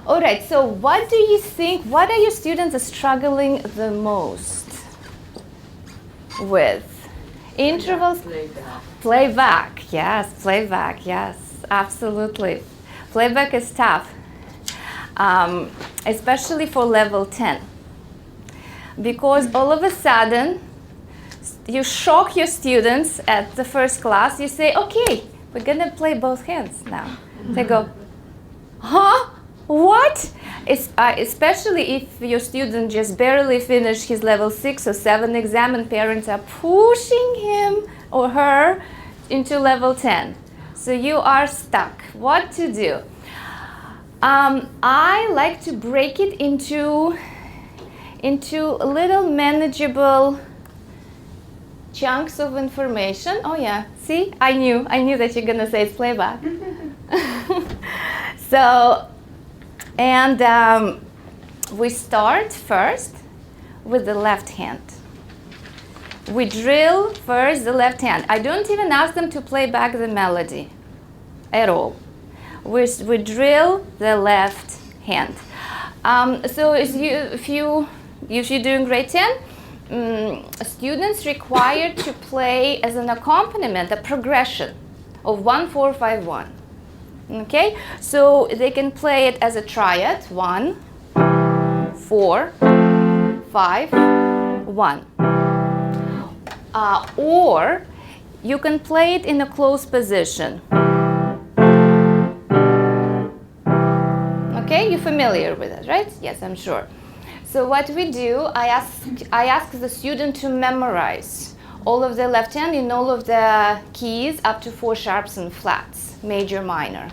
All right, so what do you think, what are your students struggling the most with? Intervals? Playback, yes, absolutely. Playback is tough, especially for level 10. Because all of a sudden, you shock your students at the first class, you say, okay, we're gonna play both hands now. They go, huh? What? Especially if your student just barely finished his level 6 or 7 exam and parents are pushing him or her into level 10. So you are stuck. What to do? I like to break it into little manageable chunks of information. Oh yeah, see, I knew that you're gonna say it's playback. So, and we start first with the left hand. We drill first the left hand. I don't even ask them to play back the melody at all. We drill the left hand. So if you're doing grade 10, students required to play as an accompaniment a progression of 1-4-5-1. Okay, so they can play it as a triad, 1, 4, 5, 1. Or you can play it in a closed position. Okay, you're familiar with it, right? Yes, I'm sure. So what we do, I ask the student to memorize all of the left hand in all of the keys up to 4 sharps and flats, major, minor.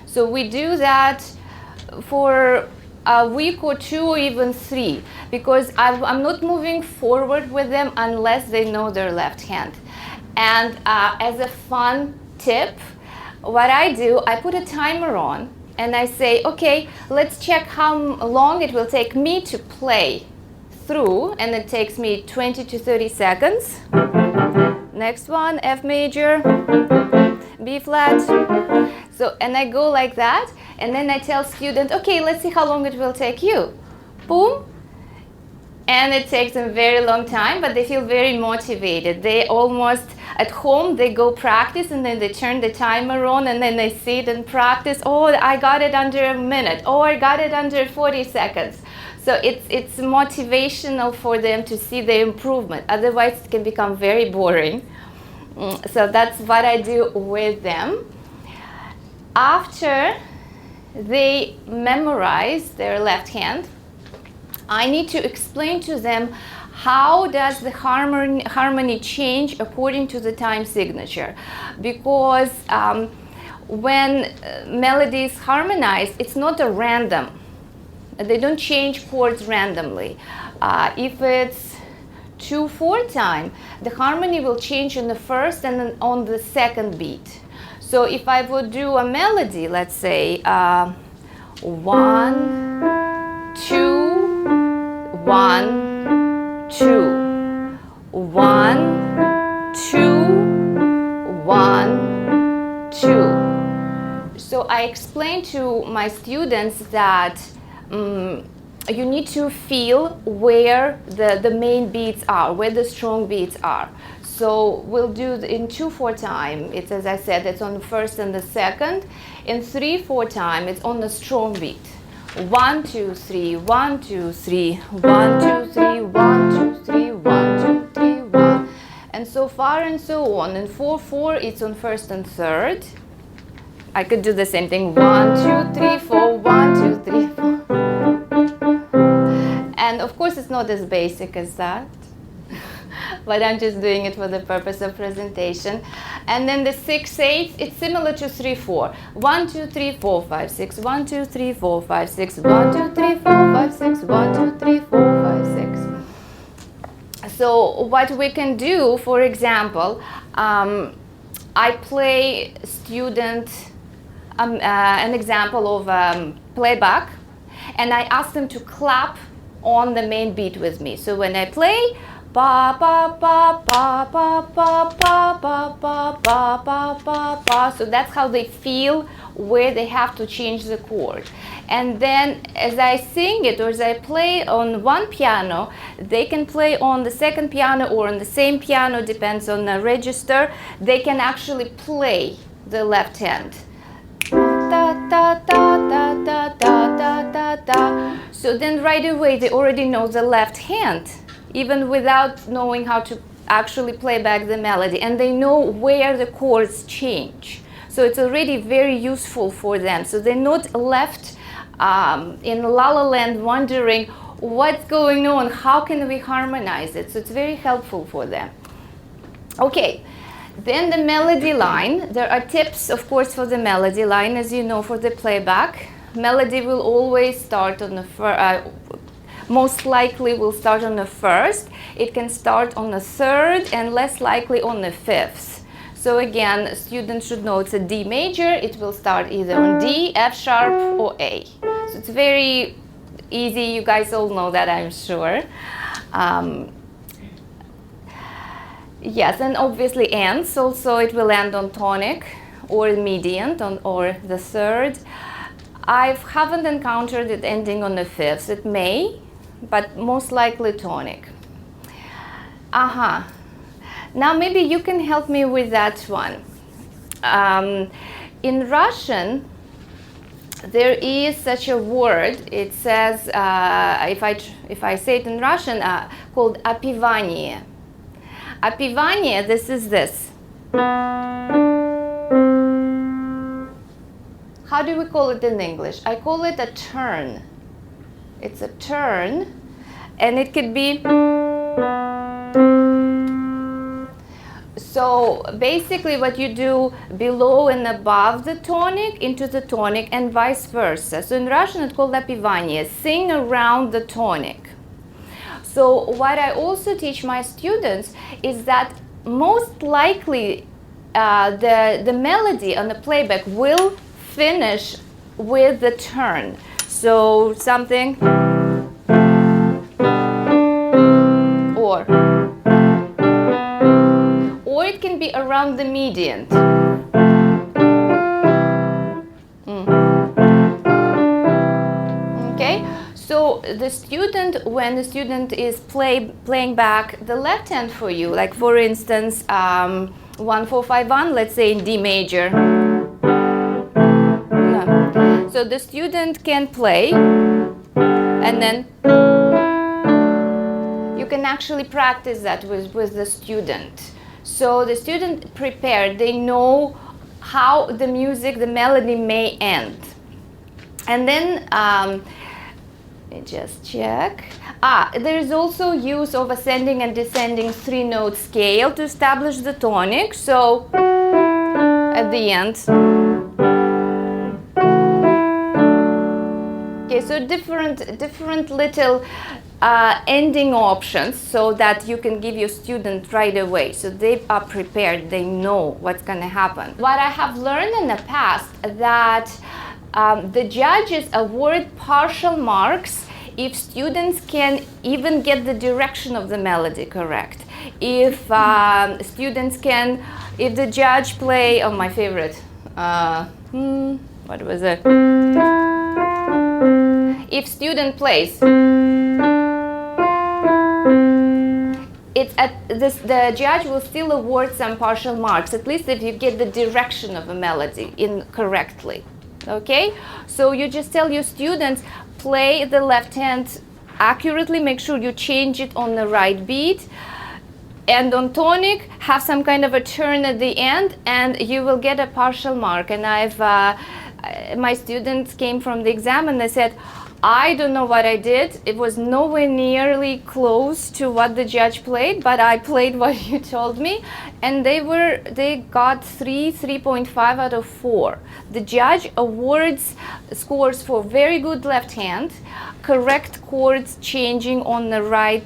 So we do that for a week or 2 or even 3, because I'm not moving forward with them unless they know their left hand. And as a fun tip, what I do, I put a timer on and I say, okay, let's check how long it will take me to play through, and it takes me 20 to 30 seconds. Next one, F major, B flat. So, and I go like that, and then I tell student, okay, let's see how long it will take you. Boom. And it takes them a very long time, but they feel very motivated. They almost, at home, they go practice, and then they turn the timer on, and then they sit and practice. Oh, I got it under a minute. Oh, I got it under 40 seconds. So it's motivational for them to see the improvement. Otherwise, it can become very boring. So that's what I do with them. After they memorize their left hand, I need to explain to them how does the harmony change according to the time signature. Because when melody is harmonized, it's not a random. They don't change chords randomly. If it's 2/4 time, the harmony will change on the first and then on the second beat. So if I would do a melody, let's say 1, 2, 1, 2, 1, 2, 1, 2. So I explain to my students that you need to feel where the main beats are, where the strong beats are. So we'll do in 2/4 time, it's, as I said, it's on the first and the second. In 3/4 time, it's on the strong beat. 1, 2, 3, 1, 2, 3, 1, 2, 3, 1, 2, 3, 1, 2, 3, 1. And so far and so on. In 4/4, it's on first and third. I could do the same thing. 1, 2, 3, 4, 1, 2, 3, 4. And of course, it's not as basic as that. But I'm just doing it for the purpose of presentation. And then the 6/8, it's similar to 3/4. 1, 2, 3, 4, 5, 6. 1, 2, 3, 4, 5, 6. 1, 2, 3, 4, 5, 6. 1, 2, 3, 4, 5, 6. So what we can do, for example, I play student an example of playback, and I ask them to clap on the main beat with me. So when I play pa pa pa pa pa pa pa pa pa pa pa pa pa. So that's how they feel where they have to change the chord. And then as I sing it or as I play on one piano, they can play on the second piano or on the same piano, depends on the register. They can actually play the left hand. Da, da, da, da, da, da, da, da, da. So then right away they already know the left hand, even without knowing how to actually play back the melody, and they know where the chords change. So it's already very useful for them. So they're not left in La La Land wondering what's going on, how can we harmonize it. So it's very helpful for them. Okay, then the melody line. There are tips, of course, for the melody line. As you know, for the playback, melody will always start on the most likely will start on the first. It can start on the third and less likely on the fifth. So again, students should know it's a D major. It will start either on D, F sharp, or A. So it's very easy. You guys all know that, I'm sure. Yes, and obviously ends. Also, it will end on tonic or median or the third. I haven't encountered it ending on the fifth. It may, but most likely tonic. Now maybe you can help me with that one. In Russian, there is such a word. It says, if I say it in Russian, called опевание. Опевание, this is this. How do we call it in English? I call it a turn. It's a turn, and it could be. So basically what you do below and above the tonic into the tonic and vice versa. So in Russian it's called опевание, sing around the tonic. So what I also teach my students is that most likely the melody on the playback will finish with the turn. So something or it can be around the median. Okay, so the student, when the student is playing back the left hand for you, like for instance 1-4-5-1, let's say in D major. No. So the student can play, and then you can actually practice that with the student. So the student prepared, they know how the music, the melody may end. And then, let me just check. There is also use of ascending and descending 3-note scale to establish the tonic. So at the end. Okay, so different little ending options so that you can give your student right away. So they are prepared, they know what's going to happen. What I have learned in the past that the judges award partial marks if students can even get the direction of the melody correct. If students can, if the judge play, oh my favorite, what was it? If student plays, the judge will still award some partial marks, at least if you get the direction of a melody correctly. Okay, so you just tell your students, play the left hand accurately, make sure you change it on the right beat, and on tonic have some kind of a turn at the end, and you will get a partial mark. And my students came from the exam and they said, I don't know what I did. It was nowhere nearly close to what the judge played, but I played what you told me, and they got 3.5 out of 4. The judge awards scores for very good left hand, correct chords changing on the right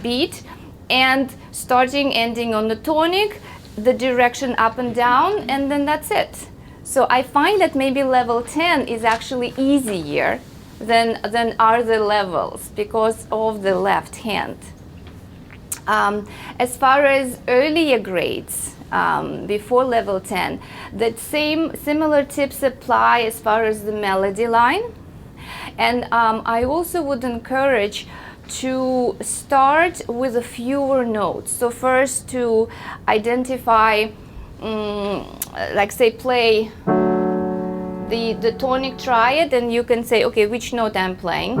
beat, and starting ending on the tonic, the direction up and down, and then that's it. So I find that maybe level 10 is actually easier than are the levels because of the left hand. As far as earlier grades, before level 10, that similar tips apply as far as the melody line. And I also would encourage to start with a fewer notes. So first to identify, like say play the tonic triad, and you can say, okay, which note I'm playing.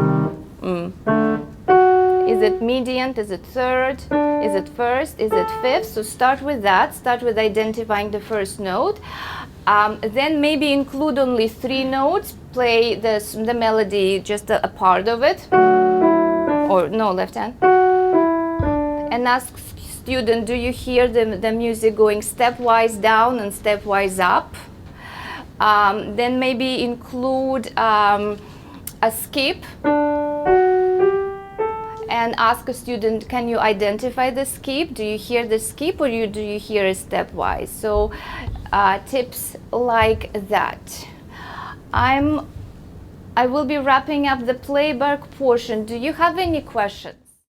Is it mediant? Is it third? Is it first? Is it fifth? So start with that. Start with identifying the first note. Then maybe include only 3 notes. Play the melody, just a part of it. Or no, left hand. And ask student, do you hear the music going stepwise down and stepwise up? Then maybe include a skip. And ask a student, can you identify the skip? Do you hear the skip, or do you hear it stepwise? So tips like that. I will be wrapping up the playback portion. Do you have any questions?